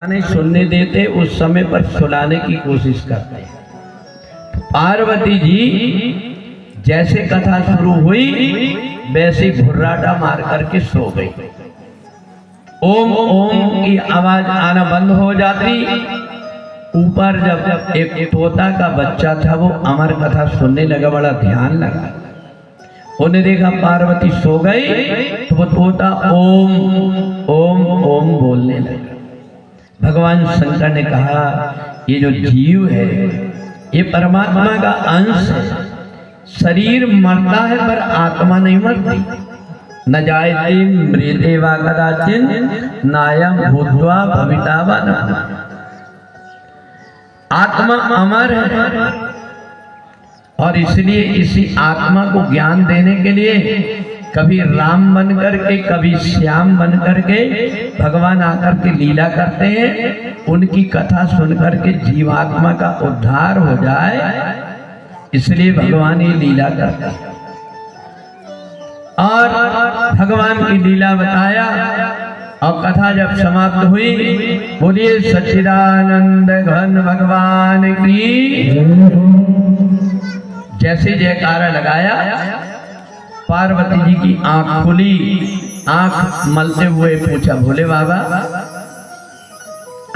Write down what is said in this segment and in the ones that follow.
नहीं सुनने देते, उस समय पर सुलाने की कोशिश करते हैं। पार्वती जी जैसे कथा शुरू हुई वैसे घुर्राटा मार करके सो गई। ओम ओम की आवाज आना बंद हो जाती। ऊपर जब एक तोता का बच्चा था वो अमर कथा सुनने लगा, बड़ा ध्यान लगा। उन्हें देखा पार्वती सो गई तो वो तोता ओम ओम ओम बोलने लगा। भगवान शंकर ने कहा ये जो जीव है ये परमात्मा का अंश है। शरीर मरता है पर आत्मा नहीं मरती। न जायते मृते वा कदाचिन नायं भूत्वा भविता वा न। आत्मा अमर है और इसलिए इसी आत्मा को ज्ञान देने के लिए कभी राम बन करके कभी श्याम बन करके भगवान आकर के लीला करते हैं। उनकी कथा सुन करके जीवात्मा का उद्धार हो जाए, इसलिए भगवान ये लीला करते हैं। और भगवान की लीला बताया और कथा जब समाप्त हुई, बोलिए सच्चिदानंद घन भगवान की। जैसे जयकारा लगाया पार्वती जी की आंख खुली। आंख मलते हुए पूछा, भोले बाबा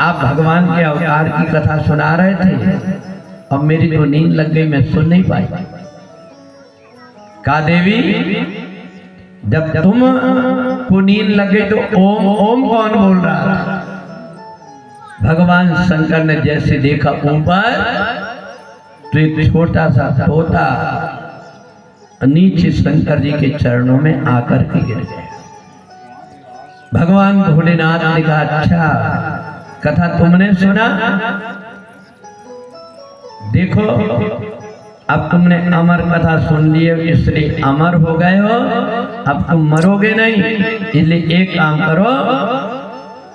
आप भगवान के अवतार की कथा सुना रहे थे और मेरी तो नींद लग गई, मैं सुन नहीं पाई। कहा देवी जब तुम को नींद लग गई तो ओम ओम कौन बोल रहा था? भगवान शंकर ने जैसे देखा ऊपर तो एक छोटा सा तोता नीचे शंकर जी के चरणों में आकर के गिर गए। भगवान भोलेनाथ ने कहा अच्छा कथा तुमने सुना, देखो अब तुमने अमर कथा सुन ली है इसलिए अमर हो गए हो। अब तुम मरोगे नहीं, इसलिए एक काम करो,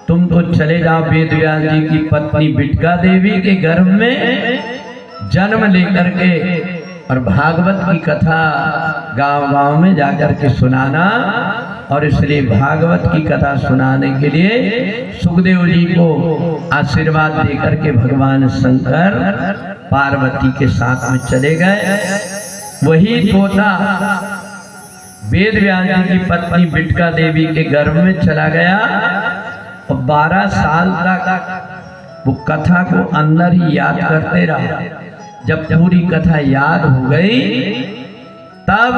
तुम तो चले जाओ वेदव्यास जी की पत्नी बिटका देवी के गर्भ में जन्म लेकर के और भागवत की कथा गांव-गांव में जाकर के सुनाना। और इसलिए भागवत की कथा सुनाने के लिए सुखदेव जी को आशीर्वाद देकर के भगवान शंकर पार्वती के साथ में चले गए। वही तोता वेदव्यास जी की पत्नी बिटका देवी के गर्भ में चला गया और 12 साल तक वो कथा को अंदर ही याद करते रहा। जब पूरी कथा याद हो गई तब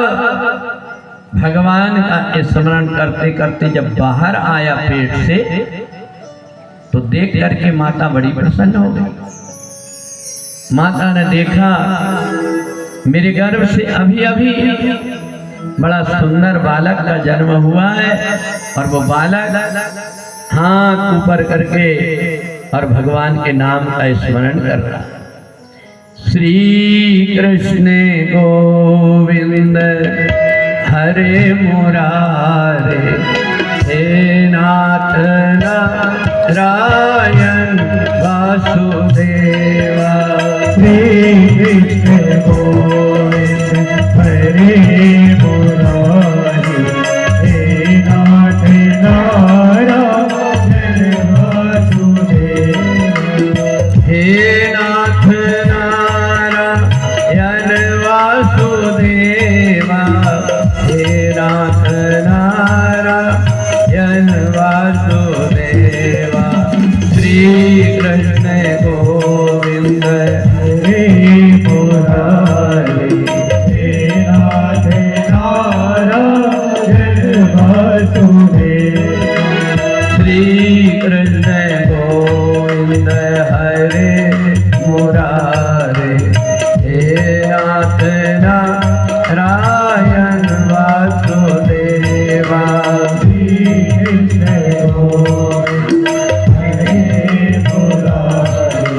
भगवान का स्मरण करते करते जब बाहर आया पेट से तो देख करके माता बड़ी प्रसन्न हो गई। माता ने देखा मेरे गर्भ से अभी अभी बड़ा सुंदर बालक का जन्म हुआ है और वो बालक हाथ ऊपर करके और भगवान के नाम का स्मरण कर रहा है। श्री कृष्ण गोविंद हरे मुरारे, हे नाथ नारायण वासुदेवा। श्री कृष्ण गोविंद हरे मुरारे, हे नाथ नारायण वासुदेवा। हे नाथ वासुदेवा, हे नाथ नारायण वासुदेवा। श्री कृष्ण गोविंद हरे मुरारे, हे नाथ नारायण वासुदेवा। श्री कृष्ण गोविंद हरे मुरारे, हे नाथ नारायण वासुदेवा। श्री कृष्ण गोविंद हरे मुरारे,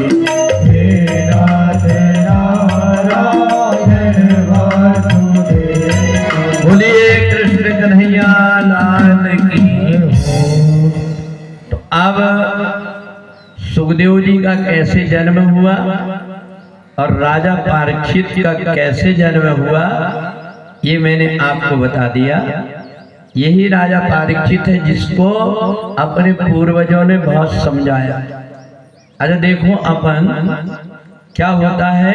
हे नाथ नारायण वासुदेवा। बोलिए कृष्ण कन्हैया लाल की। तो अब सुखदेव जी का कैसे जन्म हुआ और राजा परीक्षित का कैसे जन्म हुआ ये मैंने आपको बता दिया। यही राजा परीक्षित है जिसको अपने पूर्वजों ने बहुत समझाया। अरे देखो अपन क्या होता है,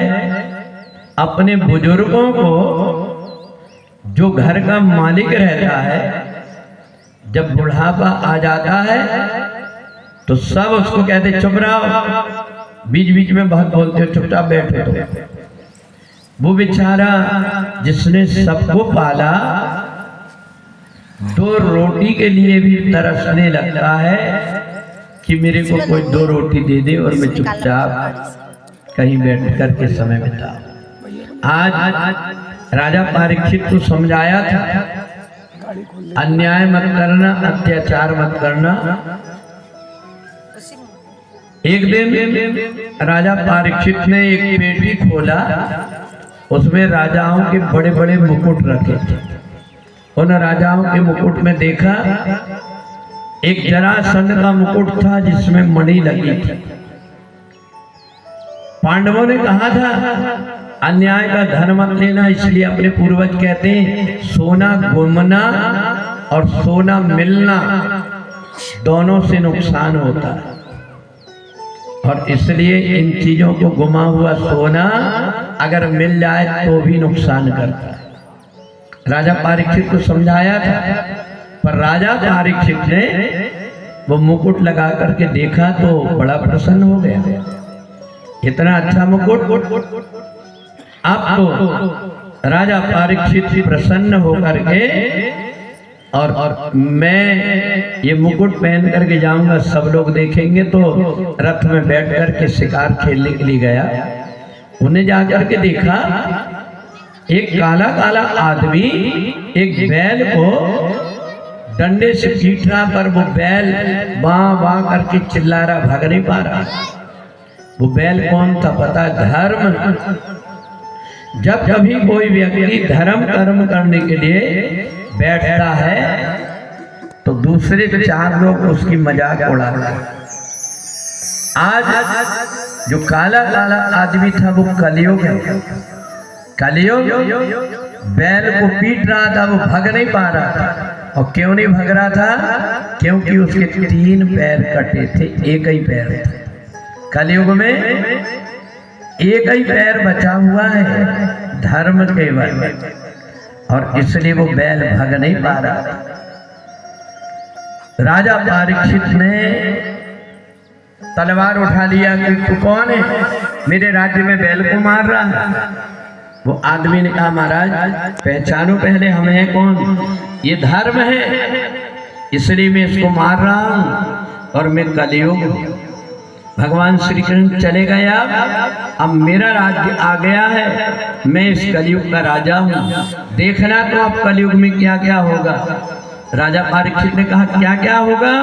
अपने बुजुर्गों को जो घर का मालिक रहता है, जब बुढ़ापा आ जाता है तो सब उसको कहते चुप रहो, बीच बीच में बहुत बोलते हो, चुपचाप बैठो। तो वो बेचारा जिसने सबको पाला, दो रोटी के लिए भी तरसने लगता है कि मेरे को कोई दो रोटी दे दे और मैं चुपचाप कहीं बैठ करके समय बिता। आज राजा परीक्षित को समझाया था, अन्याय मत करना, अत्याचार मत करना। एक दिन राजा परीक्षित ने एक पेटी खोला, उसमें राजाओं के बड़े बड़े मुकुट रखे थे। उन राजाओं के मुकुट में देखा एक जरासंध का मुकुट था जिसमें मणि लगी थी। पांडवों ने कहा था अन्याय का धन मत लेना, इसलिए अपने पूर्वज कहते हैं सोना गुमना और सोना मिलना दोनों से नुकसान होता है, और इसलिए इन चीजों को गुमा हुआ सोना अगर मिल जाए तो भी नुकसान करता है। राजा परीक्षित को समझाया था, पर राजा परीक्षित ने वो मुकुट लगा करके देखा तो बड़ा प्रसन्न हो गया। इतना अच्छा मुकुट। अब तो राजा परीक्षित प्रसन्न होकर के और मैं ये मुकुट पहन करके जाऊंगा, सब लोग देखेंगे, तो रथ में बैठ करके शिकार खेलने के लिए गया। उन्हें जाकर के देखा एक काला काला आदमी एक बैल को डंडे से पीट रहा, पर वो बैल बां बां करके चिल्ला रहा, भाग नहीं पा रहा। वो बैल कौन था पता? धर्म। जब कभी कोई व्यक्ति धर्म कर्म करने के लिए बैठता है तो दूसरे चार लोग उसकी मजाक उड़ाते हैं। आज जो काला काला आदमी था वो कलयुग है। कलयुग बैल को पीट रहा था, वो भाग नहीं पा रहा था। और क्यों नहीं भाग रहा था? क्योंकि उसके 3 पैर कटे थे, एक ही पैर था। कलयुग में एक ही पैर बचा हुआ है, धर्म केवल, और इसलिए वो बैल भाग नहीं पा रहा। राजा परीक्षित ने तलवार उठा लिया कि तू कौन है, मेरे राज्य में बैल को मार रहा है। वो आदमी ने कहा महाराज पहचानो पहले हमें है कौन, ये धर्म है इसलिए मैं इसको मार रहा हूं, और मैं कलयुग। भगवान श्री कृष्ण चले गए, अब मेरा राज्य आ गया है, मैं इस कलयुग का राजा हूँ, देखना तो अब कलयुग में क्या क्या होगा। राजा परीक्षित ने कहा क्या क्या होगा?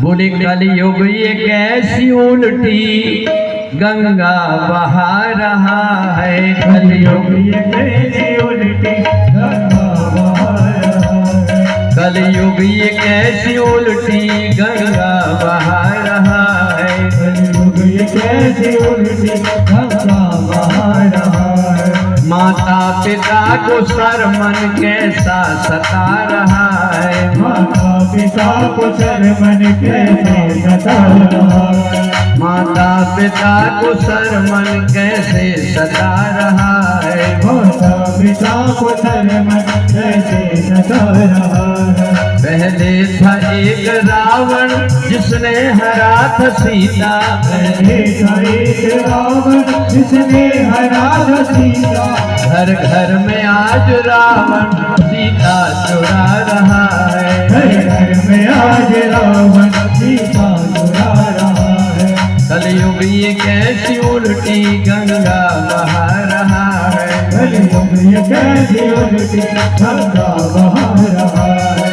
बोले कलयुग ये कैसी उल्टी गंगा बहा रहा है, कलयुग ये कैसी उल्टी गंगा बहा रहा है, कलयुग ये कैसी उल्टी गंगा बहा रहा है, कलयुग ये कैसी उल्टी गंगा बहा रहा है। माता पिता को शर्मन कैसा सता रहा है, माता पिता को शर्मन कैसे सता रहा है, माता पिता को शर्मन कैसे सता रहा है, माता पिता को शर्मन कैसे सता रहा है। पहले था एक रावण जिसने हरा था सीता, पहले था एक रावण जिसने हरा था सीता, घर घर में आज रावण सीता चुरा रहा है, घर घर में आज रावण सीता चुरा रहा है। कलयुग ये कैसी उल्टी गंगा बहा रहा है, कलयुग ये कैसी उल्टी गंगा बहा रहा है।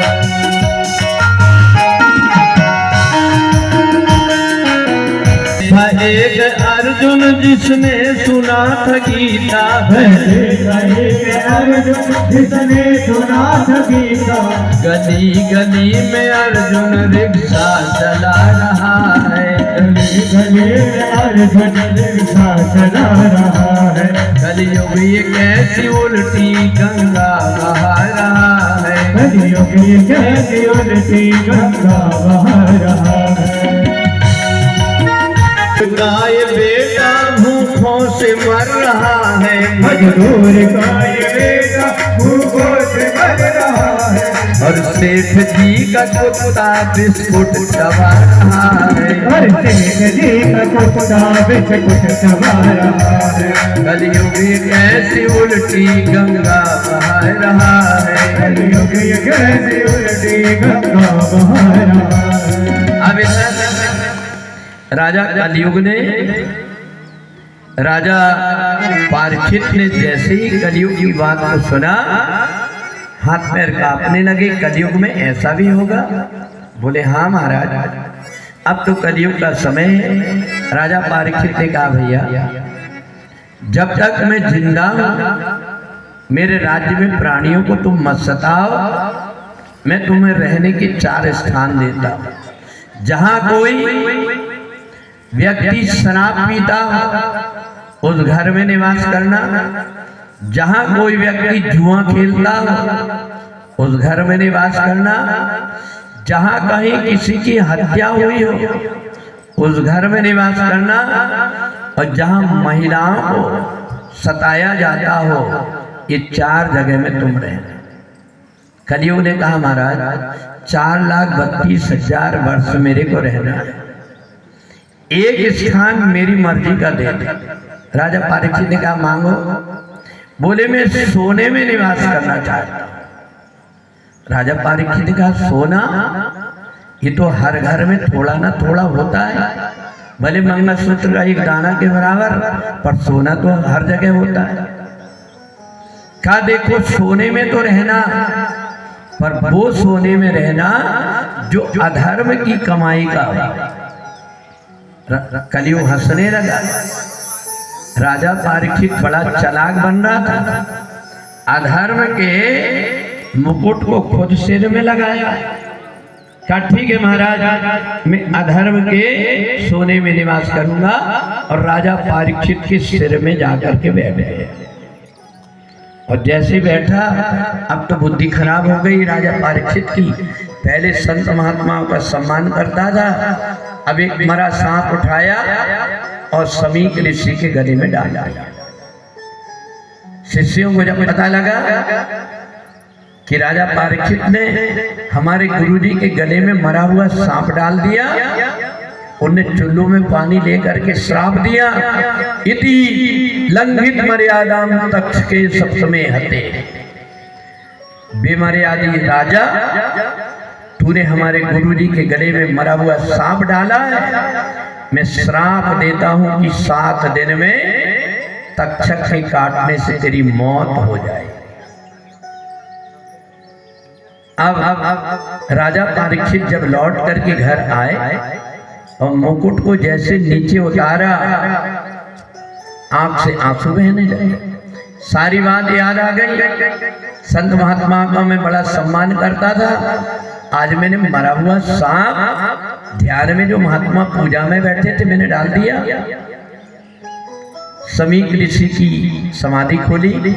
एक अर्जुन जिसने सुना था गीता, एक अर्जुन जिसने सुना था गीता, गली गली में अर्जुन रिक्शा चला रहा है, गली गली में अर्जुन रिक्शा चला रहा है। कलयुग ये कैसी उल्टी गंगा बहा रहा है, कलयुग ये कैसी उल्टी गंगा बहा रहा है। का ये बेटा भूखों से मर रहा है, मजदूर का ये बेटा भूखों से मर रहा है, और सेठ जी का कुत्ता बिस्कुट चबा रहा है, और सेठ जी का कुत्ता बिस्कुट चबा रहा है। कलयुग एक ऐसी उल्टी गंगा बहा रहा है, कलयुग एक ऐसी उल्टी गंगा बहा रहा है। अब राजा कलयुग ने, राजा परीक्षित ने जैसे ही कलयुग की बात को सुना, हाथ पैर कांपने लगे। कलयुग में ऐसा भी होगा? बोले हाँ महाराज, अब तो कलयुग का समय है। राजा परीक्षित ने कहा भैया, जब तक मैं जिंदा हूं मेरे राज्य में प्राणियों को तुम मत सताओ, मैं तुम्हें रहने के 4 स्थान देता हूं। जहां कोई व्यक्ति शराब पीता उस घर में निवास करना, जहां कोई व्यक्ति जुआ खेलता उस घर में निवास करना, जहां कहीं किसी की हत्या हुई हो उस घर में निवास करना, और जहां महिलाओं को सताया जाता हो, ये 4 जगह में तुम रहना। कलयुग ने कहा महाराज 4,32,000 वर्ष मेरे को रहना है, एक स्थान मेरी मर्जी का दे दे। राजा परीक्षित ने कहा मांगो। बोले मैं सोने में निवास करना चाहता हूं। राजा परीक्षित ने कहा सोना, ये तो हर घर में थोड़ा ना थोड़ा होता है, भले मंगलसूत्र का एक दाना के बराबर, पर सोना तो हर जगह होता है। कहा देखो सोने में तो रहना, पर वो सोने में रहना जो अधर्म की कमाई का हो। कलयुग हंसने लगा। राजा परीक्षित बड़ा चालाक बन रहा था, अधर्म के मुकुट को खुद सिर में लगाया। कहा ठीक है महाराज, मैं अधर्म के सोने में निवास करूंगा, और राजा परीक्षित के सिर में जाकर के बैठ गए। और जैसे बैठा, अब तो बुद्धि खराब हो गई राजा परीक्षित की। पहले संत महात्माओं का सम्मान करता था, अब एक मरा सांप उठाया और समीक ऋषि के गले में डाला। शिष्यों को जब पता लगा कि राजा परीक्षित ने हमारे गुरुजी के गले में मरा हुआ सांप डाल दिया, उन्हें चुल्लू में पानी लेकर के श्राप दिया, इति लंघित मर्यादाम तक्ष के सप्तमे हते। बेमर्यादी राजा, तूने हमारे गुरुजी के गले में मरा हुआ सांप डाला है, मैं श्राप देता हूं कि 7 दिन में तक्षक के काटने से तेरी मौत हो जाए। अब राजा परीक्षित जब लौट करके घर आए और मुकुट को जैसे नीचे उतारा, आंख से आंसू बहने लगे। सारी बात याद आ गई। संत महात्मा का मैं बड़ा सम्मान करता था, आज मैंने मरा हुआ सांप ध्यान में जो महात्मा पूजा में बैठे थे मैंने डाल दिया। समीक ऋषि की समाधि खोली,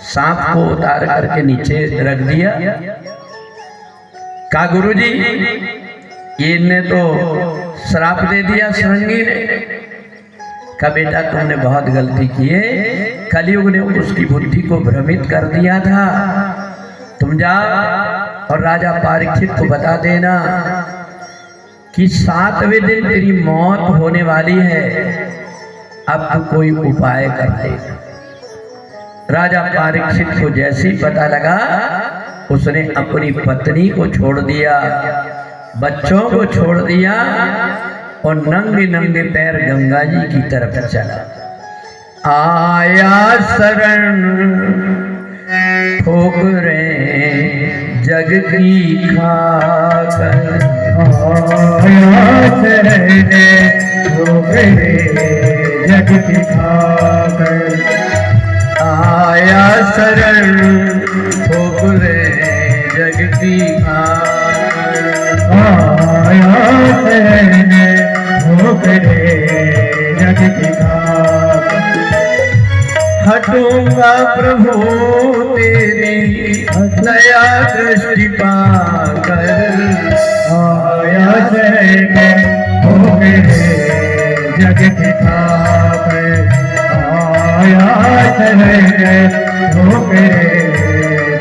सांप को उतार करके नीचे रख दिया। कहा गुरुजी इन्हें तो श्राप दे दिया सरंगी ने। कहा बेटा तुमने बहुत गलती की है, कलयुग ने उसकी बुद्धि को भ्रमित कर दिया था। तुम जाओ और राजा परीक्षित को बता देना कि 7वें दिन तेरी मौत होने वाली है, अब तू कोई उपाय कर दे। राजा परीक्षित को जैसे ही पता लगा, उसने अपनी पत्नी को छोड़ दिया, बच्चों को छोड़ दिया और नंगे नंगे पैर गंगा जी की तरफ चला। आया शरण ठोकरे जग की खाकर, आया शरण ठोकरे जग की खाकर, आया शरण ठोकरे जग की खाकर, आया शरण ठोकरे जग की खाकर। हटूंगा प्रभु तेरी दया दृष्टि पाकर, आया शरण ठोकरे जग आया शरण हो मेरे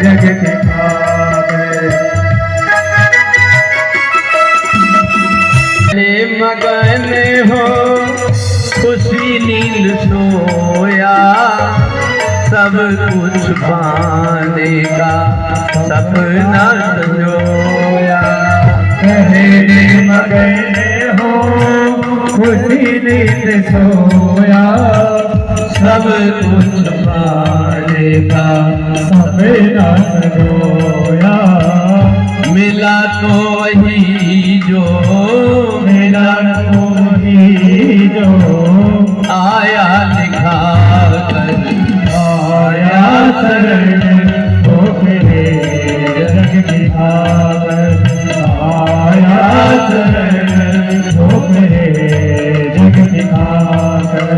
जग की मगन हो खुशी नील सोया, सब कुछ पाने का सपना संजोया। मगन हो खुशी नील सोया, सब कुछ पाने का सपना संजोया। मिला तो वही जो मिला तो वही जो आया लिखा कर, आया शरण हो मेरे जग की खाकर। आया शरण हो मेरे जग की खाकर।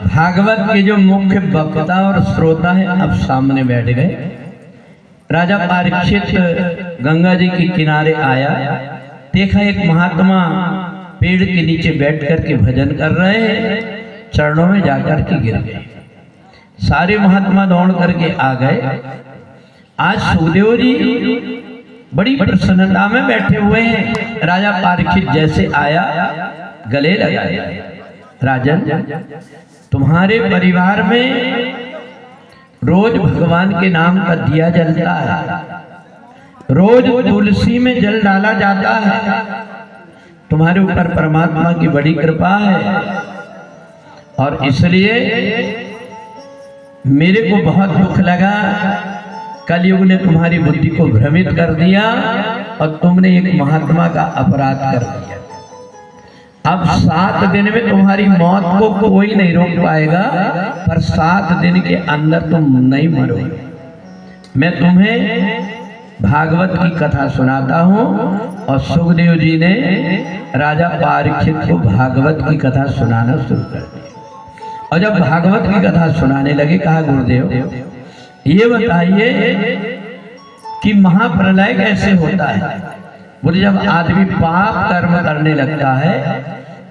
भागवत के जो मुख्य वक्ता और श्रोता है अब सामने बैठ गए। राजा परीक्षित गंगा जी के किनारे आया, देखा एक महात्मा पेड़ के नीचे बैठ करके भजन कर रहे हैं, चरणों में जाकर के गिर गए। सारे महात्मा दौड़ करके आ गए। आज सुखदेव जी बड़ी प्रसन्नता में बैठे हुए हैं। राजा परीक्षित जैसे आया गले लगाया, राजन तुम्हारे परिवार में रोज भगवान के नाम का दिया जलता है, रोज तुलसी में जल डाला जाता है, तुम्हारे ऊपर परमात्मा की बड़ी कृपा है और इसलिए मेरे को बहुत दुख लगा। कलयुग ने तुम्हारी बुद्धि को भ्रमित कर दिया और तुमने एक महात्मा का अपराध कर दिया। अब 7 दिन में तुम्हारी मौत को कोई नहीं रोक पाएगा, पर 7 दिन के अंदर तुम नहीं मरोगे। मैं तुम्हें भागवत की कथा सुनाता हूँ। और सुखदेव जी ने राजा परीक्षित को भागवत की कथा सुनाना शुरू कर दिया। और जब भागवत की कथा सुनाने लगे, कहा गुरुदेव ये बताइए कि महाप्रलय कैसे होता है। बोले जब आदमी पाप कर्म करने लगता है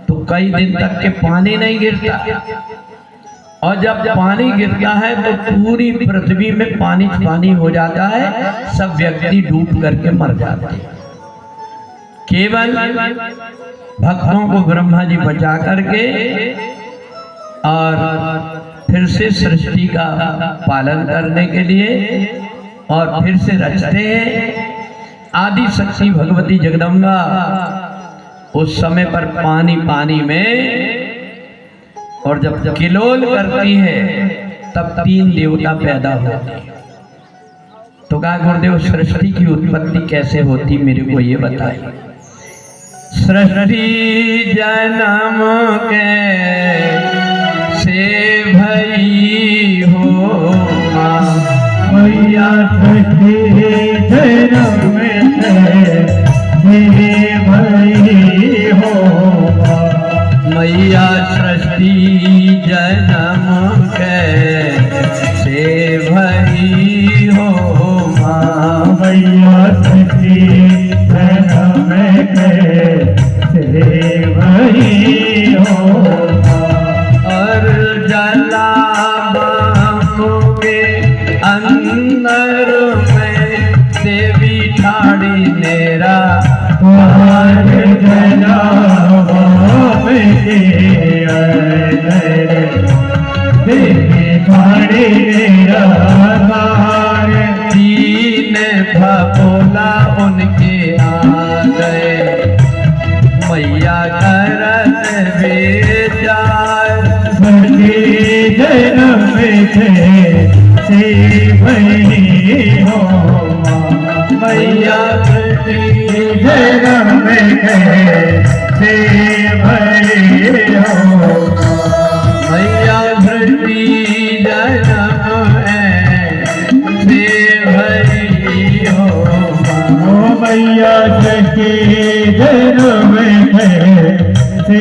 तो कई दिन तक के पानी नहीं गिरता, और जब पानी गिरता है तो पूरी पृथ्वी में पानी पानी हो जाता है, सब व्यक्ति डूब करके मर जाते हैं। केवल भक्तों को ब्रह्मा जी बचा करके और फिर से सृष्टि का पालन करने के लिए और फिर से रचते हैं। आदि शक्ति भगवती जगदम्बा उस समय पर पानी पानी में, और जब किलोल करती है तब 3 देवता पैदा होते हैं। तो कहा गुरुदेव सृष्टि की उत्पत्ति कैसे होती, मेरे को ये बताइए। सृष्टि जन्म के से भई हो मैया सृष्टि जन्म से भई हो। मैया सृष्टि जन्म के से भई हो। मैया सृष्टि जन्म के से भई हो। और जला के अंदर में देवी ठाड़ी मेरा जला देवी ठाड़ी तीन भपोला उनके आ गए। मैया करत बेचार जन्म से भई हो। मैया जन्म से भई हो। मैया धरती जन्म से भई जन्म कैसे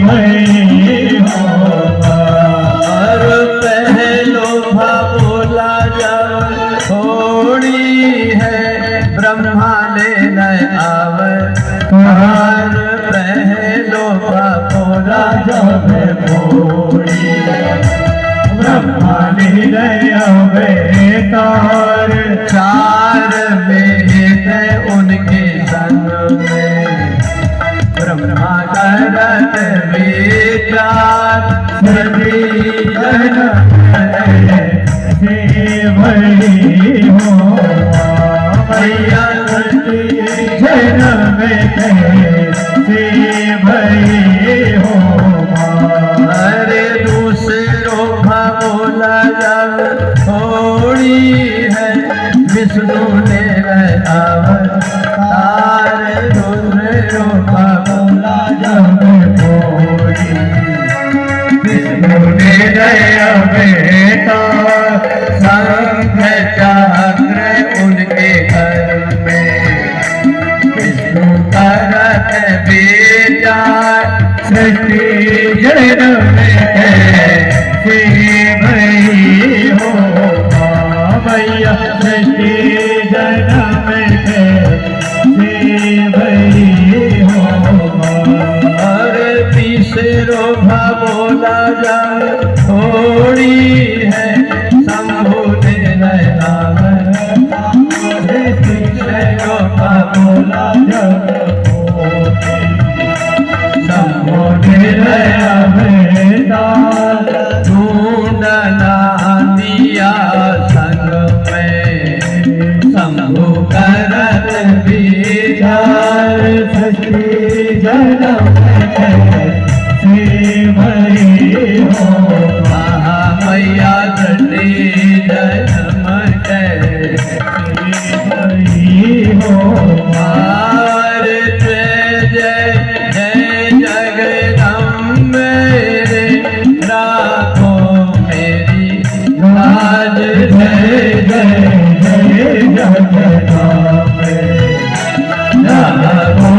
भई होगा। और पहलो भोला जब थोड़ी है ब्रह्मा ले न आवे। और पहलो भोला जब थोड़ी ब्रह्मा ले अवतार। चार वेद उनके संग में ब्रह्मा करत विचार। सभी जन्म कैसे भई होगा। मैया जन्म कैसे भई होगा। अरे दूसरो भोला जब थोड़ी है विष्णु ने अवतार। दूसरो भोला जब थोड़ी विष्णु ने अवतार। संघ चक्र उनके घर में विष्णु करत विचार। सृष्टि जन्म कैसे भई होगा। मैया सृष्टि जन्म कैसे भई होगा। और तीसरो भोला जब थोड़ी है शंभु ने तीसरो भोला जब ढूंढना दिया संग में शंभु करत विचार। सृष्टि जन्म कैसे भई होगा। मैया सृष्टि जन्म कैसे भई होगा। जय जय जय जगदम्बे राखो मेरी लाज। जय जय जय जगदम्बे राखो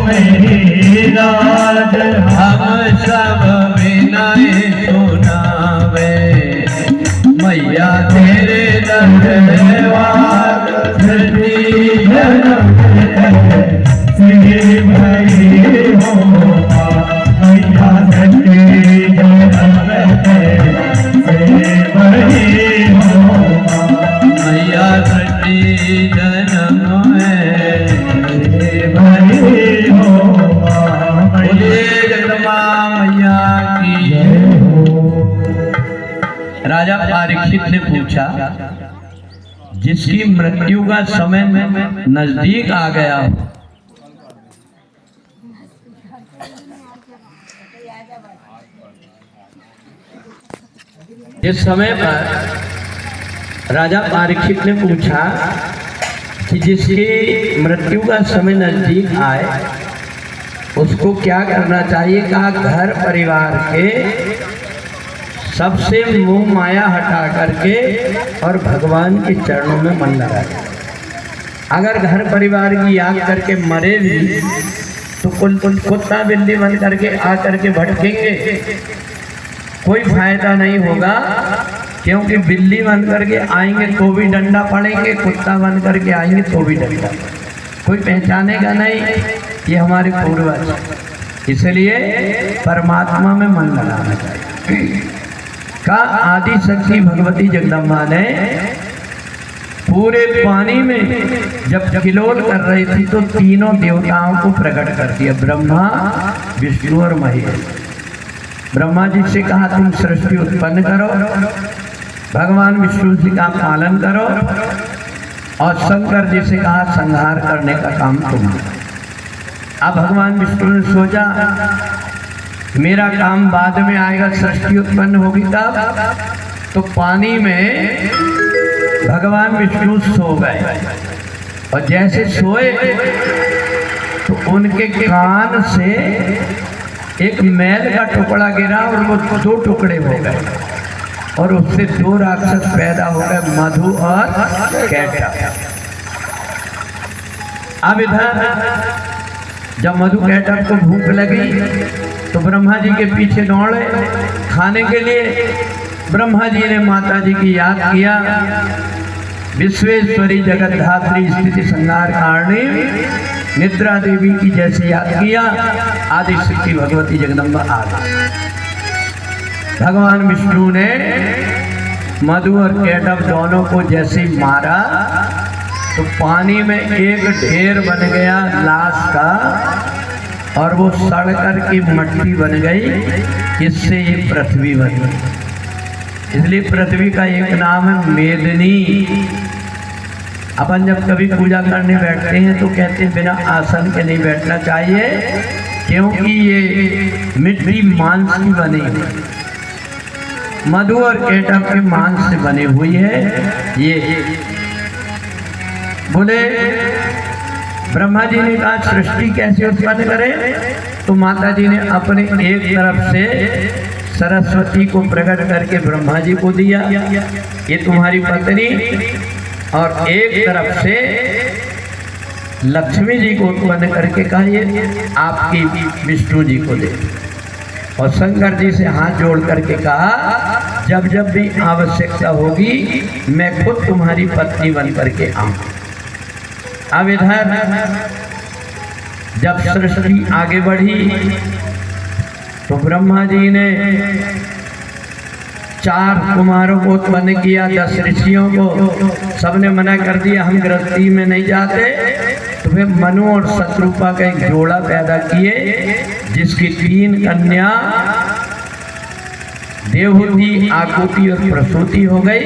मेरी लाज। हम सब विनय सुनावे मैया तेरे धन्यवाद। सृष्टि जन्म कैसे भई होगा। मैया सृष्टि जन्म कैसे भई होगा। मैया सृष्टि जन्म कैसे भई होगा। बोले जगदम्बा मैया की जय। जय हो। राजा परीक्षित ने पूछा जिसकी मृत्यु का समय नजदीक आ गया हो, इस समय पर राजा परीक्षित ने पूछा कि जिसकी मृत्यु का समय नजदीक आए उसको क्या करना चाहिए। कहा घर परिवार के सबसे मोह माया हटा करके और भगवान के चरणों में मन लगा। अगर घर परिवार की याद करके मरे भी तो कुत्ता बिल्ली बन करके आ करके भटकेंगे, कोई फायदा नहीं होगा। क्योंकि बिल्ली बन करके आएंगे तो भी डंडा पड़ेंगे, कुत्ता बन करके आएंगे तो भी डंडा, कोई पहचानेगा नहीं। ये हमारे पूर्वज, इसलिए परमात्मा में मन लगाना चाहिए। का आदि शक्ति भगवती जगदम्बा ने पूरे पानी में जब किलोल कर रही थी तो तीनों देवताओं को प्रकट कर दिया, ब्रह्मा विष्णु और महेश। ब्रह्मा जी से कहा तुम सृष्टि उत्पन्न करो, भगवान विष्णु जी का पालन करो, और शंकर जी से कहा संहार करने का काम तुम्हारा। अब भगवान विष्णु ने सोचा मेरा काम बाद में आएगा, सृष्टि उत्पन्न होगी तब। तो पानी में भगवान विष्णु सो गए, और जैसे सोए तो उनके कान से एक मैल का टुकड़ा गिरा और वो दो टुकड़े हो गए, और उससे दो राक्षस पैदा हो गए, मधु और कैटा। अब इधर जब मधु कैटअप को भूख लगी तो ब्रह्मा जी के पीछे दौड़े खाने के लिए। ब्रह्मा जी ने माता जी की याद किया। विश्वेश्वरी जगत धात्री स्थिति संहार कारिणी निद्रा देवी की जैसे याद किया, आदि शक्ति भगवती जगदम्बा आ गई। भगवान विष्णु ने मधु और कैटअप दोनों को जैसे मारा तो पानी में एक ढेर बन गया लाश का, और वो सड़ कर की मट्टी बन गई। इससे ये पृथ्वी बनी। इसलिए पृथ्वी का एक नाम है मेदिनी। अपन जब कभी पूजा करने बैठते हैं तो कहते हैं बिना आसन के नहीं बैठना चाहिए, क्योंकि ये मिट्टी मांस की बनी हुई, मधु और कैटअप के मांस से बनी हुई है। ये बोले ब्रह्मा जी ने कहा सृष्टि कैसे उत्पन्न करें, तो माता जी ने अपने एक तरफ से सरस्वती को प्रकट करके ब्रह्मा जी को दिया, ये तुम्हारी पत्नी, और एक तरफ से लक्ष्मी जी को उत्पन्न करके कहा ये आपकी विष्णु जी को दे, और शंकर जी से हाथ जोड़ करके कहा जब जब भी आवश्यकता होगी मैं खुद तुम्हारी पत्नी बन करके आऊँ। अब इधर जब सृष्टि आगे बढ़ी तो ब्रह्मा जी ने 4 कुमारों को उत्पन्न किया, 10 ऋषियों को। सबने मना कर दिया हम गृहस्थी में नहीं जाते, तो फिर मनु और शत्रुपा का एक जोड़ा पैदा किए, जिसकी 3 कन्या देवहूति, आकुति और प्रसूति हो गई,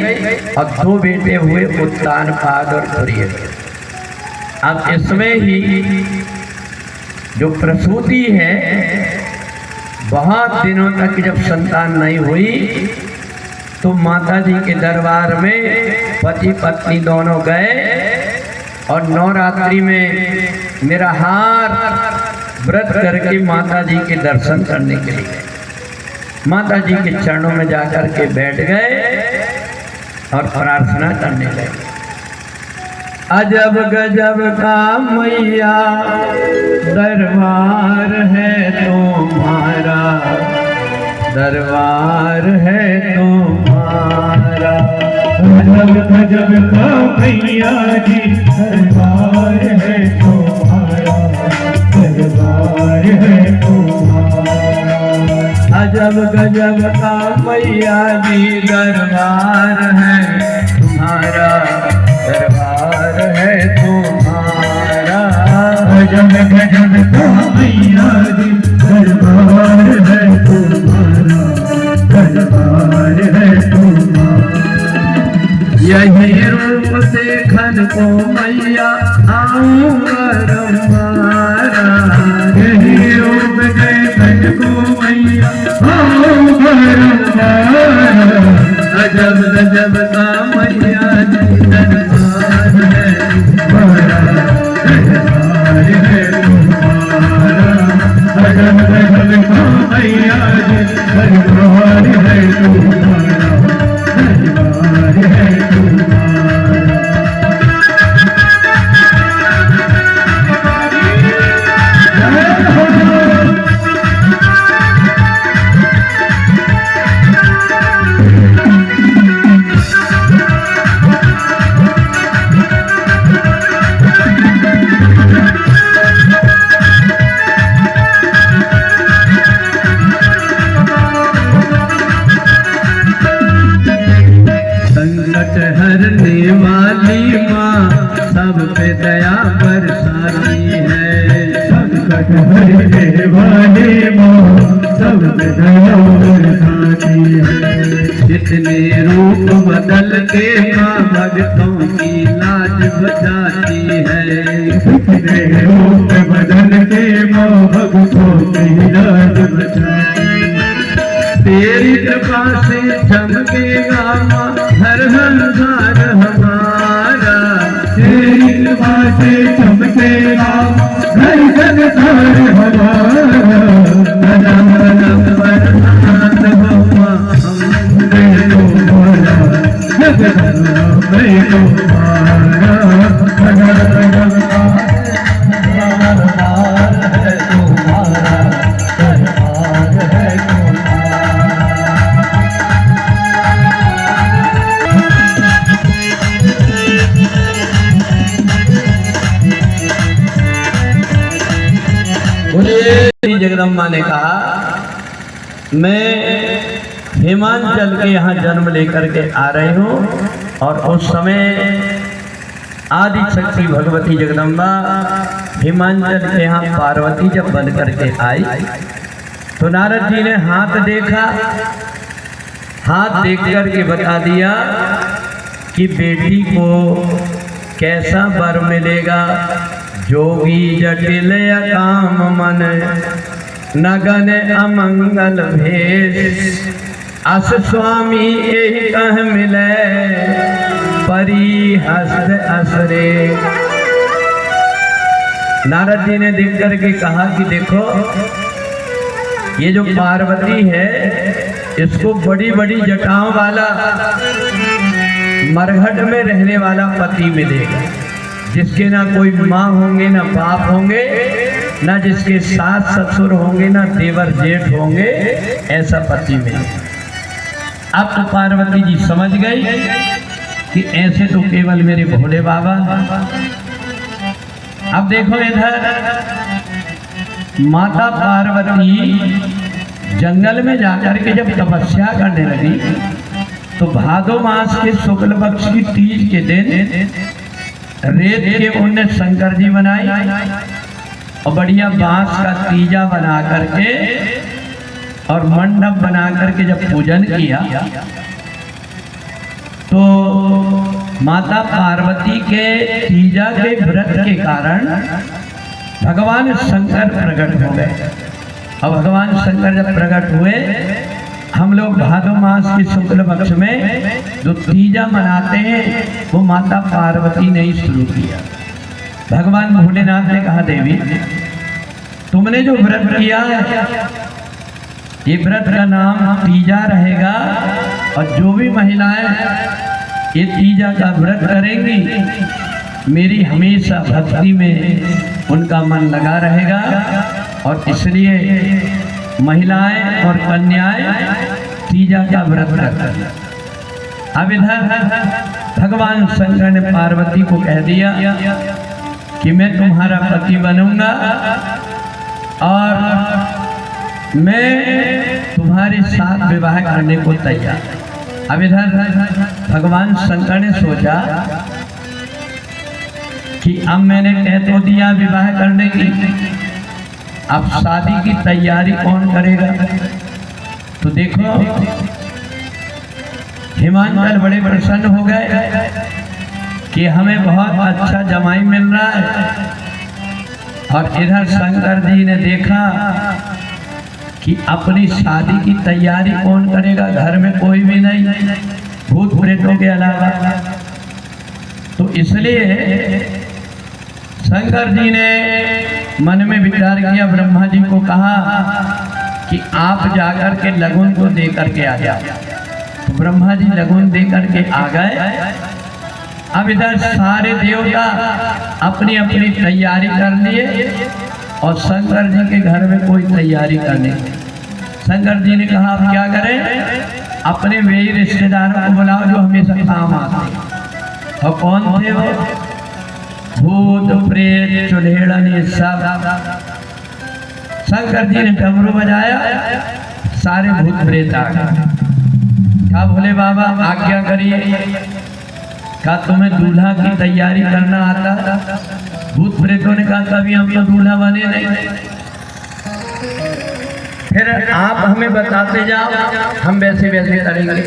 और 2 बेटे हुए उत्तानपाद और प्रिय। अब इसमें ही जो प्रसूति है, बहुत दिनों तक जब संतान नहीं हुई तो माता जी के दरबार में पति पत्नी दोनों गए, और नवरात्रि में निराहार व्रत करके माता जी के दर्शन करने के लिए माता जी के चरणों में जाकर के बैठ गए और प्रार्थना करने लगे। अजब गजब का मैया दरबार है तुम्हारा, दरबार है तुम्हारा। अजब गजब का मैया जी दरबार है तुम्हारा, दरबार है तुम्हारा। अजब गजब का मैया जी दरबार है तुम्हारा, दरबार है तुम्हारा। अजब गजब का मैया जी दरबार है तुम्हारा, दरबार है तुम्हारा। यही रूप देखन को मैया आऊंगा रमारा, यही रूप देखन को मैया आऊंगा रमारा। अजब गजब का मैया जी दरबार है तुम्हारा, दरबार है तुम्हारा। अजब गजब का मैया जी दरबार है तुम्हारा, दरबार है तुम्हारा। संकट हरने वाली माँ सब पे दया बरसाती है, संकट हरने वाली माँ सब पे दया बरसाती है। जितने रूप बदल के माँ भक्तों की लाज बचाती है, जितने रूप बदल के माँ भक्तों की लाज बचाती है। तेरी कृपा से चमकेगा माँ हर संसार हमारा, तेरी कृपा से चमकेगा घर संसार हमारा। कदम कदम बरसात हो माँ हमने तुम्हारा, जगदम्बे तुम्हारा। भगवती जगदम्बा ने कहा मैं हिमांचल के यहाँ जन्म लेकर के आ रही हूँ। और उस समय आदि शक्ति भगवती जगदम्बा हिमांचल के यहाँ पार्वती जब बन करके आई तो नारद जी ने हाथ देखा, हाथ देख करके बता दिया कि बेटी को कैसा वर मिलेगा। जोगी जटिल काम मन नगन अमंगल भेष, अस स्वामी यही कह मिले परी हस्त असरे। नारद जी ने देख करके कहा कि देखो ये जो पार्वती है इसको बड़ी बड़ी जटाओं वाला मरघट में रहने वाला पति मिलेगा, जिसके ना कोई माँ होंगे ना बाप होंगे, ना जिसके सास ससुर होंगे, ना देवर जेठ होंगे, ऐसा पति मिलेगा। अब तो पार्वती जी समझ गई कि ऐसे तो केवल मेरे भोले बाबा। अब देखो इधर माता पार्वती जंगल में जाकर के जब तपस्या करने लगी तो भादो मास के शुक्ल पक्ष की तीज के दिन रेत के उनने शंकर जी बनाई और बढ़िया बांस का तीजा बना करके और मंडप बना करके जब पूजन किया तो माता पार्वती के तीजा के व्रत के कारण भगवान शंकर प्रकट हो गए। और भगवान शंकर जब प्रकट हुए, हम लोग भादो मास के शुक्ल पक्ष में जो तीजा मनाते हैं वो माता पार्वती ने ही शुरू किया। भगवान भोलेनाथ ने कहा देवी तुमने जो व्रत किया ये व्रत का नाम तीजा रहेगा, और जो भी महिलाएं ये तीजा का व्रत करेंगी मेरी हमेशा भक्ति में उनका मन लगा रहेगा। और इसलिए महिलाएं और कन्याएं तीजा का व्रत करती। अब इधर भगवान शंकर ने पार्वती को कह दिया कि मैं तुम्हारा पति बनूंगा और मैं तुम्हारे साथ विवाह करने को तैयार। अब इधर भगवान शंकर ने सोचा कि अब मैंने कह तो दिया विवाह करने की, अब शादी की तैयारी कौन करेगा। तो देखो हिमांचल बड़े प्रसन्न हो गए कि हमें बहुत अच्छा जमाई मिल रहा है। और इधर शंकर जी ने देखा कि अपनी शादी की तैयारी कौन करेगा, घर में कोई भी नहीं भूत प्रेतों के अलावा। तो इसलिए शंकर जी ने मन में विचार किया, ब्रह्मा जी को कहा कि आप जाकर के लगुन को दे करके आ जाओ। तो ब्रह्मा जी लगुन दे करके आ गए। अब इधर सारे देवता अपनी अपनी तैयारी कर लिए और शंकर जी के घर में कोई तैयारी करने। शंकर जी ने कहा आप क्या करें, अपने वे रिश्तेदारों को बुलाओ जो हमेशा काम आते। और कौन थे वो? भूत प्रेत चुल्हेड़न ये सब। शंकर जी ने डमरू बजाया, सारे भूत प्रेत आ गए। कहा भोले बाबा आज्ञा करिए। कहा तुम्हें दूल्हा की तैयारी करना आता? भूत प्रेतों ने कहा कभी हम तो दूल्हा बने नहीं, फिर आप हमें बताते जाओ हम वैसे वैसे करेंगे।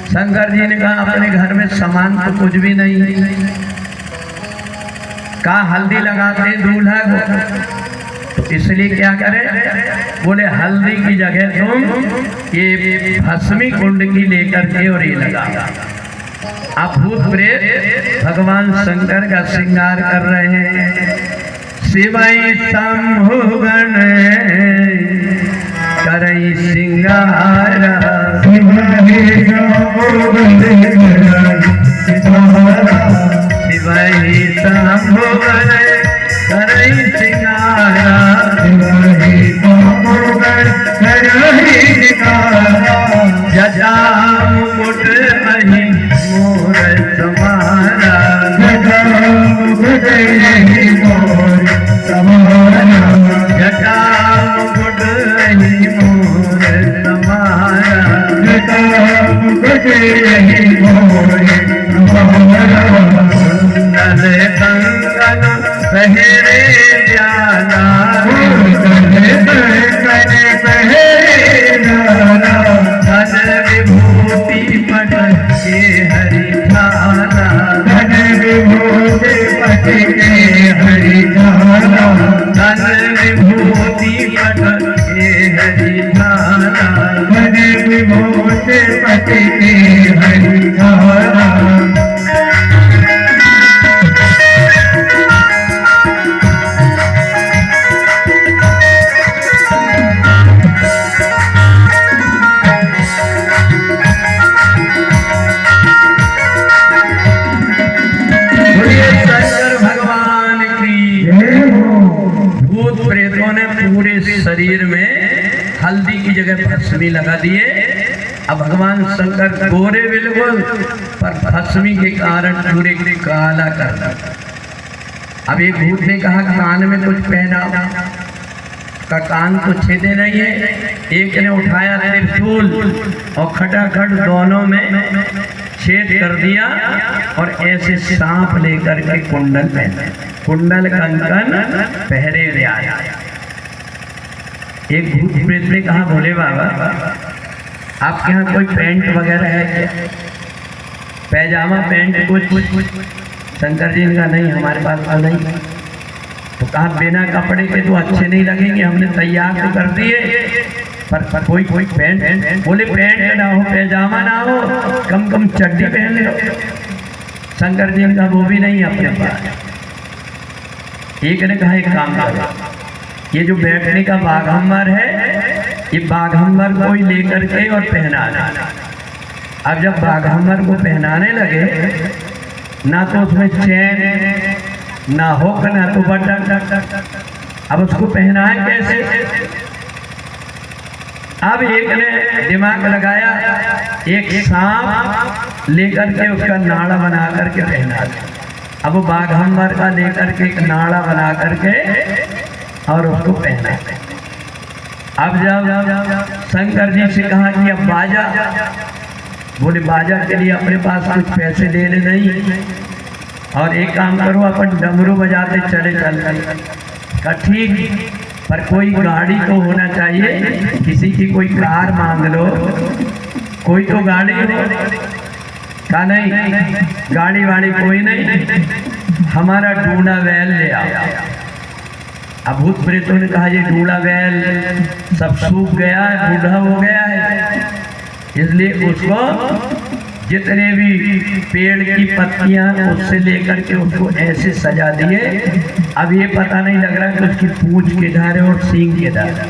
शंकर जी ने कहा अपने घर में सामान तो कुछ भी नहीं। कहा हल्दी लगाते दूल्हा को, तो इसलिए क्या करें? बोले हल्दी की जगह तुम ये भस्मी कुंड की लेकर के और ये लगा। आप भूत प्रेत भगवान शंकर का श्रृंगार कर रहे हैं। शिवाई शंभु गण करई श्रृंगार, शिवाई शंभु गण करई श्रृंगार, जजा मुकुट मही मोर समारा, जटा के यही मोहे कुंडल कंगन पहरे प्याला, धन विभूति पट के हरि ध्याना, धन विभूति पट के हरि ध्याना, धन विभूति पट के हरि ध्याना, धन विभूति पट के हरि ध्याना। शरीर में हल्दी की जगह भस्मी लगा दिए। अब भगवान शंकर गोरे बिल्कुल, पर भस्मी के कारण पूरे काला कर दिया। अब एक भूत ने कहा कान में कुछ पहना, का कान तो छेदे नहीं है। एक ने उठाया त्रिशूल और खटाखट दोनों में छेद कर दिया और ऐसे सांप लेकर के कुंडल पहने, कुंडल कंकन पहरे ले आया। एक भूत प्रेत ने कहा भोले बाबा आपके यहाँ कोई पैंट वगैरह है क्या, पैजामा पैंट कुछ? शंकर जी ने कहा नहीं हमारे पास तो नहीं। तो कहा बिना कपड़े के तो अच्छे नहीं लगेंगे, हमने तैयार तो कर दिए पर कोई पैंट? बोले पैंट ना हो, पैजामा ना हो, कम चड्डी पहन लो। शंकर जी ने कहा वो भी नहीं अपने पास। एक ने कहा एक काम करो, ये जो बैठने का बाघम्बर है, ये बाघम्बर को ही लेकर के और पहना देना। अब जब बाघम्बर को पहनाने लगे, ना तो उसमें चैन, ना हुक, ना तो बटन, अब उसको पहनाए कैसे? अब एक ने दिमाग लगाया, एक सांप लेकर के उसका नाड़ा बना करके पहना दिया। अब वो बाघम्बर का लेकर के एक नाड़ा बना करके और उसको पहना। अब जब शंकर जी से कहा कि अब बाजा, बोले बाजा के लिए अपने पास कुछ पैसे ले ले नहीं, और एक काम करो अपन डमरू बजाते चले चलते। कहा ठीक, पर कोई गाड़ी तो होना चाहिए, किसी की कोई कार मांग लो, कोई तो गाड़ी हो। कहा नहीं, गाड़ी वाड़ी कोई नहीं, हमारा डूना बैल ले आओ। अब भूत प्रेतों ने कहा ये डूड़ा बैल सब सूख गया है, बूढ़ा हो गया है, इसलिए उसको जितने भी पेड़ की पत्तियां उससे लेकर के उसको ऐसे सजा दिए। अब ये पता नहीं लग रहा कि उसकी पूंछ किधर है और सींग किधर है।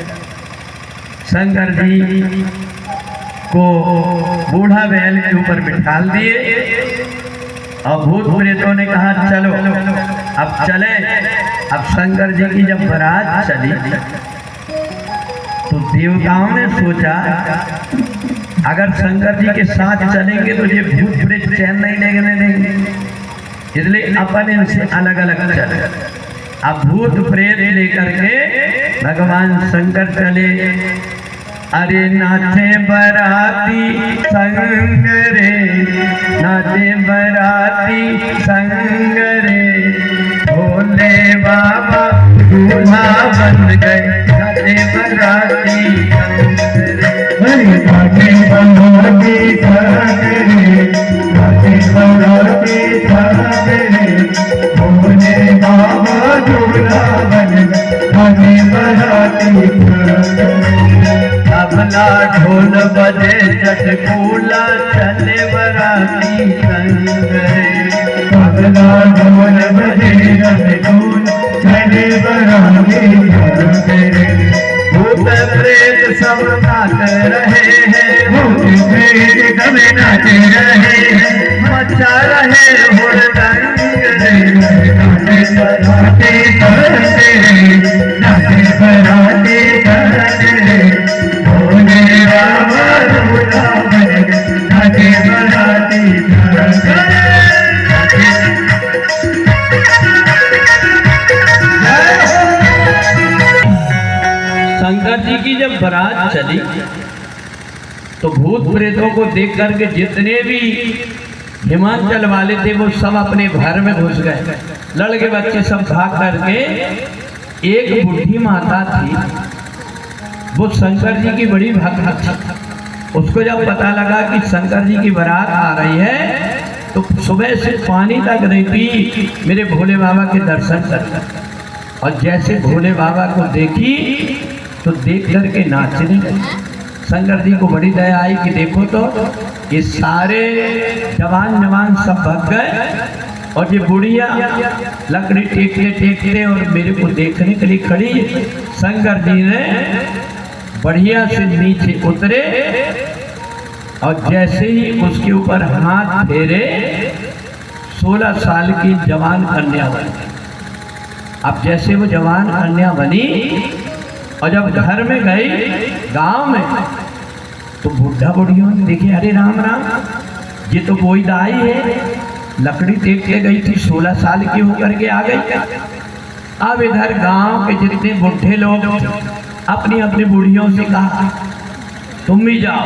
शंकर जी को बूढ़ा बैल के ऊपर बिठा दिए और भूत प्रेतों ने कहा चलो अब चले। अब शंकर जी की जब बारात चली तो देवताओं ने सोचा अगर शंकर जी के साथ चलेंगे तो ये भूत प्रेत चैन नहीं लेने देंगे, इसलिए अपन इनसे अलग अलग चले। अब भूत प्रेत लेकर के भगवान शंकर चले। अरे नाचे बराती संग रे, नाचे बराती संग रे, भोले बाबा दूल्हा बन गए, नाचे बराती संग रे। नाचे बराती संग रे, नाचे बराती संग रे, भोले बाबा दूल्हा बन गए, नाचे बराती संग रे। तबला ढोल बजे चटकूला, चले बराती संग रे। तबला ढोल बजे चटकूला, चले बराती संग रे। भूत प्रेत सब नाच रहे हैं, भूत प्रेत सब नाच रहे हैं, मचा रहे हुड़दंग रे। नाचे बराती संग रे, नाचे बराती संग रे, भोले बाबा दूल्हा बन गए, नाचे बराती संग रे। शंकर जी की जब बारात चली तो भूत प्रेतों को देख करके जितने भी हिमाचल वाले थे वो सब अपने घर में घुस गए। लड़के बच्चे सब भाग करके, एक बूढ़ी माता थी, वो शंकर जी की बड़ी भक्त थी। उसको जब पता लगा कि शंकर जी की बारात आ रही है तो सुबह से पानी तक नहीं पी, मेरे भोले बाबा के दर्शन कर। और जैसे भोले बाबा को देखी तो देख करके नाचने लगी। शंकर जी को बड़ी दया आई कि देखो तो ये सारे जवान सब भग गए और ये बुढ़िया लकड़ी टेकते टेकते और मेरे को देखने के लिए खड़ी। शंकर जी ने बढ़िया से नीचे उतरे और जैसे ही उसके ऊपर हाथ फेरे 16 साल की जवान कन्या बनी। अब जैसे वो जवान कन्या बनी और जब घर में गई गांव में तो बुढ़ा बुढ़ियों ने देखे, अरे राम राम, ये तो कोई दाई है, लकड़ी टेक के गई थी 16 साल की होकर के आ गई। अब इधर गांव के जितने बुढ़े लोग अपनी अपनी बुढ़ियों से कहा तुम भी जाओ,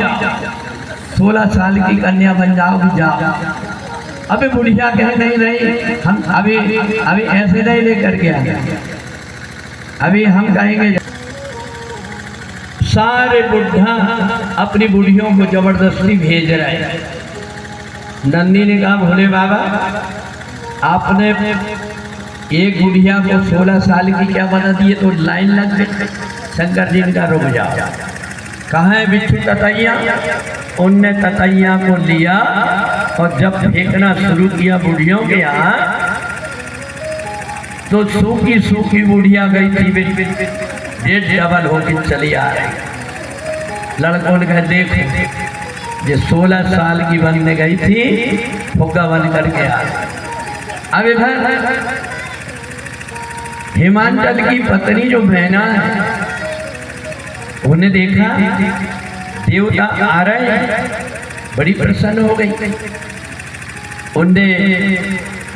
16 साल की कन्या बन जाओ, भी जाओ। अबे बुढ़िया कहे नहीं नहीं, हम अभी ऐसे नहीं लेकर के आ गए, अभी हम कहेंगे। सारे बुढ़ा अपनी बुढ़ियों को जबरदस्ती भेज रहे। नंदी ने कहा भोले बाबा आपने एक बुढ़िया को 16 साल की क्या बना दिए, तो लाइन लग गई। शंकर जी का रुक जाओ, कहाँ है बिच्छू ततैया? उनने ततैया को लिया और जब फेंकना शुरू किया बुढ़ियों के यहाँ, तो सूखी सूखी बुढ़िया गई थी, डेढ़ डबल होकर चली आ रही। लड़कों ने कहा देखो ये 16 साल की बनने गई थी, फुग्गा बन करके आ रही। अब इधर हिमाचल की पत्नी जो बहना है, उन्हें देखा देवता आ रहे हैं, बड़ी प्रसन्न हो गई। उनने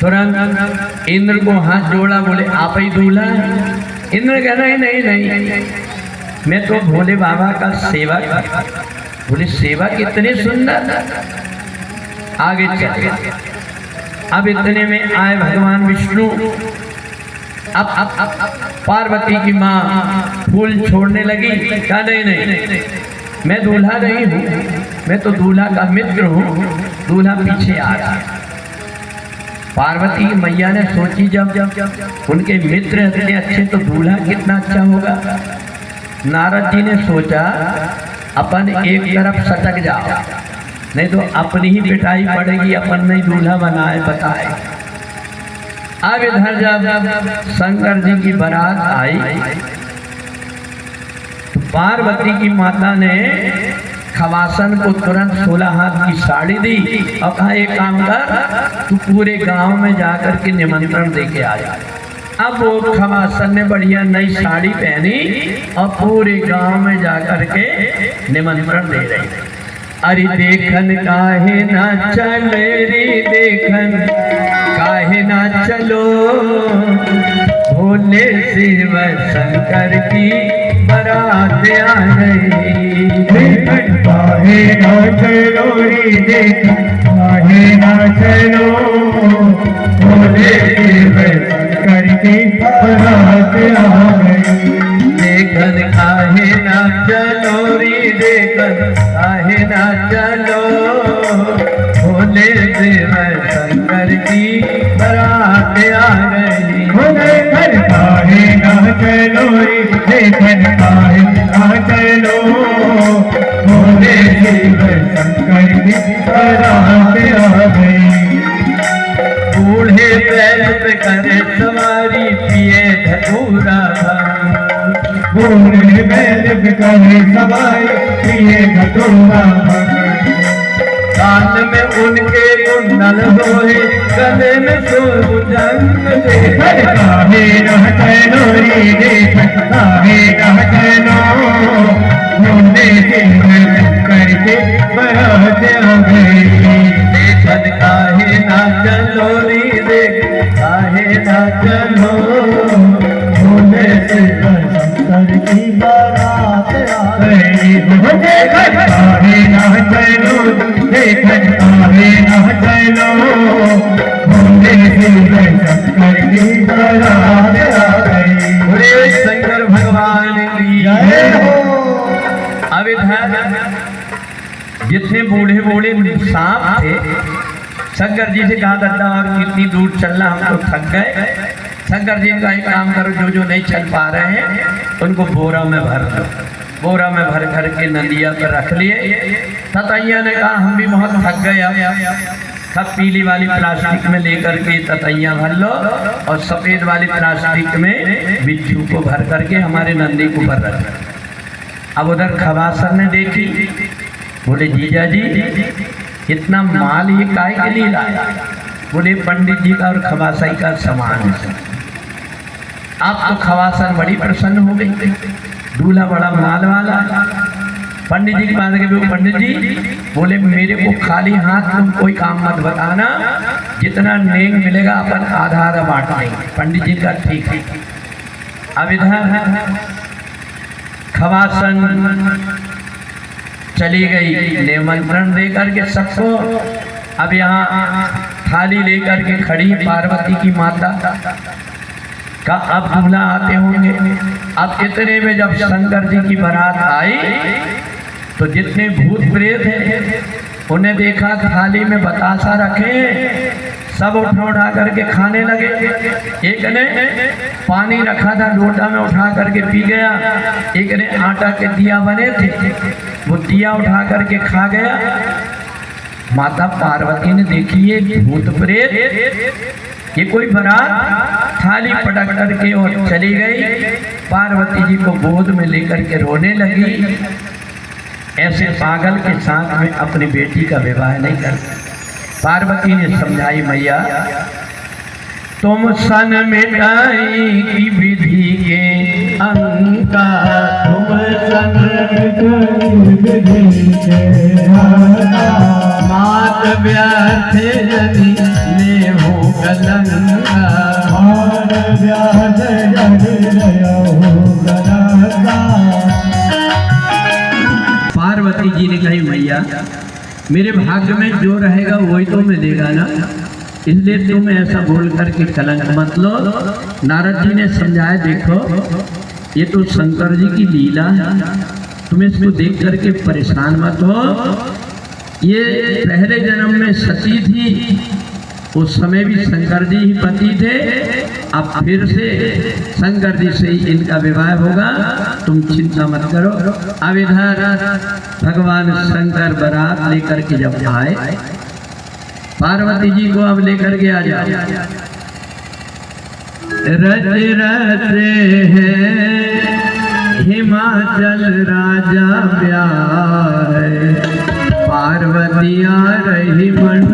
तुरंत इंद्र को हाथ जोड़ा, बोले आप ही दूल्हा है। इंद्र कह रहे नहीं नहीं, मैं तो भोले बाबा का सेवक। बोले सेवक इतने सुंदर, आगे चले। अब इतने में आए भगवान विष्णु। अब पार्वती की माँ फूल छोड़ने लगी, कहा नहीं नहीं, मैं दूल्हा नहीं हूँ, मैं तो दूल्हा का मित्र हूँ, दूल्हा पीछे आ रहा है। पार्वती की मैया ने सोची जब उनके मित्र इतने अच्छे तो दूल्हा कितना अच्छा होगा। नारद जी ने सोचा अपन एक तरफ सटक जाओ, नहीं तो अपनी ही पिटाई पड़ेगी, अपन नहीं दूल्हा बनाए बताए। अब इधर जब शंकर जी की बारात आई तो पार्वती की माता ने खवासन को तुरंत 16 हाथ की साड़ी दी और कहा एक काम कर, तू पूरे गांव में जाकर के निमंत्रण दे के आ जा। अब वो खवासन ने बढ़िया नई साड़ी पहनी और पूरे गांव में जाकर के निमंत्रण दे रही। अरे देखन काहे ना चले रे, देखन काहे ना चलो, भोले शिव शंकर की बारात आ गई। देखन काहे ना चलो रे, देखन काहे ना चलो, भोले शिव शंकर की बारात आ गई। देखन काहे ना चलो रे, देखन काहे ना चलो, भोले शिव शंकर की बारात आ गई। देखन काहे ना चलो रे, देखन काहे ना चलो, भोले शिव शंकर की बारात आ गई। बूढ़े बैल पे करे सवारी, पिए धतूरा भांग, बूढ़े बैल पे करे सवारी, पिए धतूरा भांग। कान में उनके कुंडल होए, गले में सुरजंग दे। देखन काहे ना चलो रे, देखन काहे ना चलो, भोले शिव शंकर की बारात आ गई। देखन काहे ना चलो रे, देख काहे ना चलो, भोले शिव शंकर की बारात आ गई। देखन काहे ना चाहे न चलो भोले शिव शंकर की बारात आ गई। बोले शंकर भगवान की जय हो। अब इधर जितने बूढ़े बूढ़े सांप थे शंकर जी से कहा करता और कितनी दूर चलना, हम तो थक गए। शंकर जी का एक काम करो, जो जो नहीं चल पा रहे हैं उनको बोरा में भर दो। बोरा में भर भर के नदिया पर रख लिए। ततैया ने कहा हम भी बहुत थक गए, सब पीली वाली प्लास्टिक में लेकर के ततैया भर लो और सफ़ेद वाली प्लास्टिक में बिच्छू को भर करके हमारे नंदी को भर रख दो। अब उधर खवासर ने देखी, बोले जीजा जी इतना माल ये काय के लिए लाया? बोले पंडित जी का और खवासाई का सामान है। आप तो खवासर बड़ी प्रसन्न हो गई, दूल्हा बड़ा माल वाला। पंडित जी के पास गए, पंडित जी बोले मेरे को खाली हाथ तुम कोई काम मत बताना, जितना नेक मिलेगा अपन आधा आधा बांट लेंगे। पंडित जी का ठीक है। अब इधर खवासन चली गई निमंत्रण दे करके सबको। अब यहाँ थाली लेकर के खड़ी पार्वती की माता का अब दूल्हा आते होंगे। अब इतने में जब शंकर जी की बारात आई तो जितने भूत प्रेत हैं उन्हें देखा थाली में बतासा रखे, सब उठा करके खाने लगे। एक ने पानी रखा था लोटा में उठा करके पी गया, एक ने आटा के दिया बने थे वो दिया उठा करके खा गया। माता पार्वती ने देखी ये भूत प्रेत, ये कोई बारात, थाली पटक करके और चली गई। पार्वती जी को गोद में लेकर के रोने लगी। ऐसे पागल के साथ में अपनी बेटी का विवाह नहीं करती। पार्वती ने समझाई, मैया तुम सन मिटाई की विधि के अंका, तुम सन विधि के अंका, मात व्याथ यदि ले हो कलंका, और व्याध यदि ले हो कलंका। पार्वती जी ने कही मैया मेरे भाग्य में जो रहेगा वही तो मिलेगा ना, इसलिए तुम ऐसा बोल करके कलंक मत लो। नारद जी ने समझाया, देखो ये तो शंकर जी की लीला है, तुम इसको देख करके परेशान मत हो। ये पहले जन्म में सती थी, उस समय भी शंकर जी ही पति थे, अब फिर से शंकर जी से ही इनका विवाह होगा, तुम चिंता मत करो। अब इधर भगवान शंकर बारात लेकर के जब आए, पार्वती जी को अब लेकर के आ जाओ। रच रचे हैं हिमाचल राजा प्यार, पार्वती आ रही मन